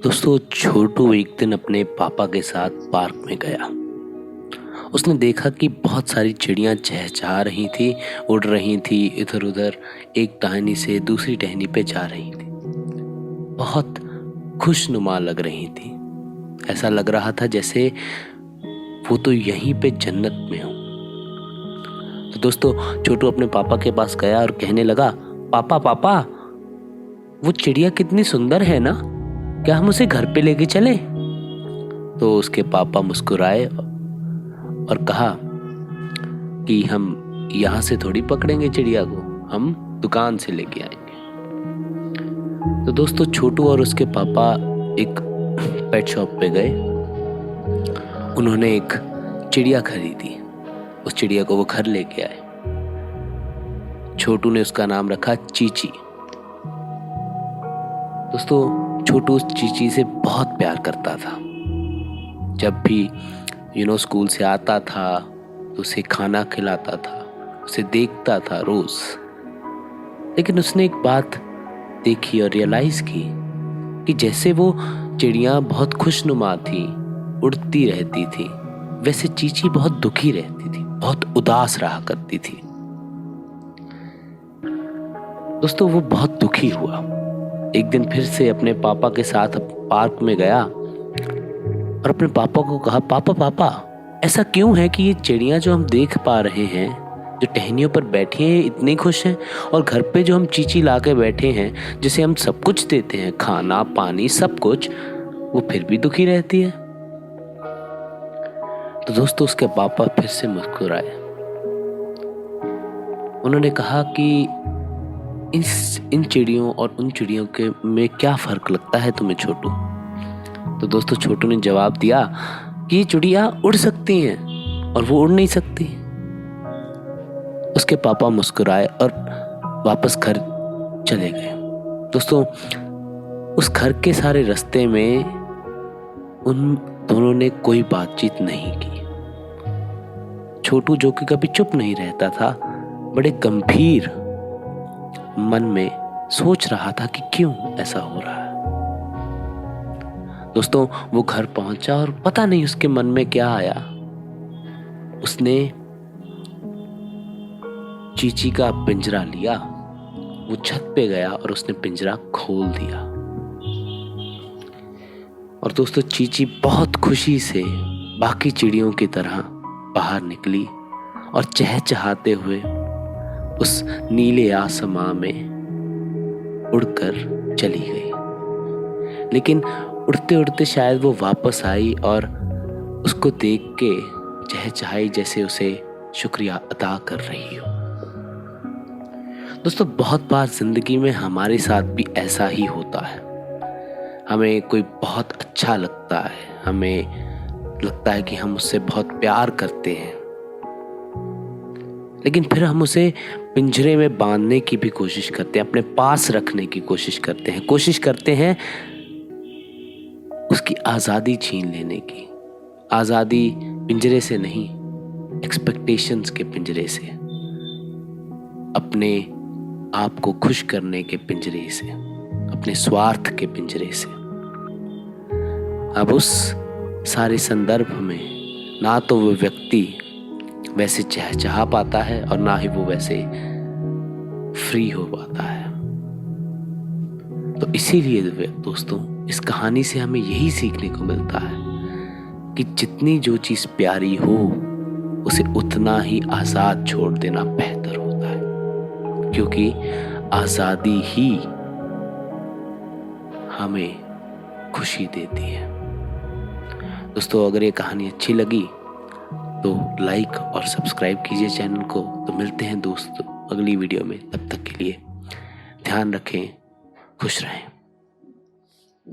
दोस्तों छोटू एक दिन अपने पापा के साथ पार्क में गया। उसने देखा कि बहुत सारी चिड़ियां चहचहा रही थी, उड़ रही थी इधर उधर, एक टहनी से दूसरी टहनी पे जा रही थी। बहुत खुशनुमा लग रही थी। ऐसा लग रहा था जैसे वो तो यहीं पे जन्नत में हो। तो दोस्तों छोटू अपने पापा के पास गया और कहने लगा, पापा पापा, वो चिड़िया कितनी सुंदर है ना, क्या हम उसे घर पे लेके चले? तो उसके पापा मुस्कुराए और कहा कि हम यहाँ से थोड़ी पकड़ेंगे चिड़िया को, हम दुकान से लेके आएंगे। तो दोस्तों छोटू और उसके पापा एक पेट शॉप पे गए। उन्होंने एक चिड़िया खरीदी। उस चिड़िया को वो घर लेके आए। छोटू ने उसका नाम रखा चीची। दोस्तों छोटू उस चीची से बहुत प्यार करता था। जब भी स्कूल से आता था तो उसे खाना खिलाता था, उसे देखता था रोज। लेकिन उसने एक बात देखी और रियलाइज की कि जैसे वो चिड़िया बहुत खुशनुमा थी, उड़ती रहती थी, वैसे चीची बहुत दुखी रहती थी, बहुत उदास रहा करती थी। दोस्तों वो बहुत दुखी हुआ। एक दिन फिर से अपने पापा के साथ पार्क में गया और अपने पापा को कहा, पापा पापा, ऐसा क्यों है कि ये चिड़ियां जो हम देख पा रहे हैं, जो टहनियों पर बैठी हैं, इतनी खुश हैं, और घर पे जो हम चीची ला के बैठे हैं, जिसे हम सब कुछ देते हैं, खाना पानी सब कुछ, वो फिर भी दुखी रहती है? तो दोस्तों उसके पापा फिर से मुस्कुराए। उन्होंने कहा कि इन चिड़ियों और उन चिड़ियों के में क्या फर्क लगता है तुम्हें छोटू? तो दोस्तों छोटू ने जवाब दिया कि चिड़िया उड़ सकती हैं और वो उड़ नहीं सकती। उसके पापा मुस्कुराए और वापस घर चले गए। दोस्तों उस घर के सारे रास्ते में उन दोनों ने कोई बातचीत नहीं की। छोटू जो कि कभी चुप नहीं रहता था, बड़े गंभीर मन में सोच रहा था कि क्यों ऐसा हो रहा है। दोस्तों वो घर पहुंचा और पता नहीं उसके मन में क्या आया। उसने चीची का पिंजरा लिया, वो छत पे गया और उसने पिंजरा खोल दिया। और दोस्तों चीची बहुत खुशी से बाकी चिड़ियों की तरह बाहर निकली और चहचहाते हुए उस नीले आसमां में उड़कर चली गई। लेकिन उड़ते उड़ते शायद वो वापस आई और उसको देख के चहचहाई जैसे उसे शुक्रिया अदा कर रही हो। दोस्तों बहुत बार जिंदगी में हमारे साथ भी ऐसा ही होता है। हमें कोई बहुत अच्छा लगता है, हमें लगता है कि हम उससे बहुत प्यार करते हैं, लेकिन फिर हम उसे पिंजरे में बांधने की भी कोशिश करते हैं, अपने पास रखने की कोशिश करते हैं उसकी आज़ादी छीन लेने की। आज़ादी पिंजरे से नहीं, एक्सपेक्टेशंस के पिंजरे से, अपने आप को खुश करने के पिंजरे से, अपने स्वार्थ के पिंजरे से। अब उस सारे संदर्भ में ना तो वो व्यक्ति वैसे चहचहा पाता है और ना ही वो वैसे फ्री हो पाता है। तो इसीलिए दोस्तों इस कहानी से हमें यही सीखने को मिलता है कि जितनी जो चीज प्यारी हो उसे उतना ही आजाद छोड़ देना बेहतर होता है, क्योंकि आजादी ही हमें खुशी देती है। दोस्तों अगर ये कहानी अच्छी लगी तो लाइक और सब्सक्राइब कीजिए चैनल को। तो मिलते हैं दोस्तों अगली वीडियो में, तब तक के लिए ध्यान रखें, खुश रहें।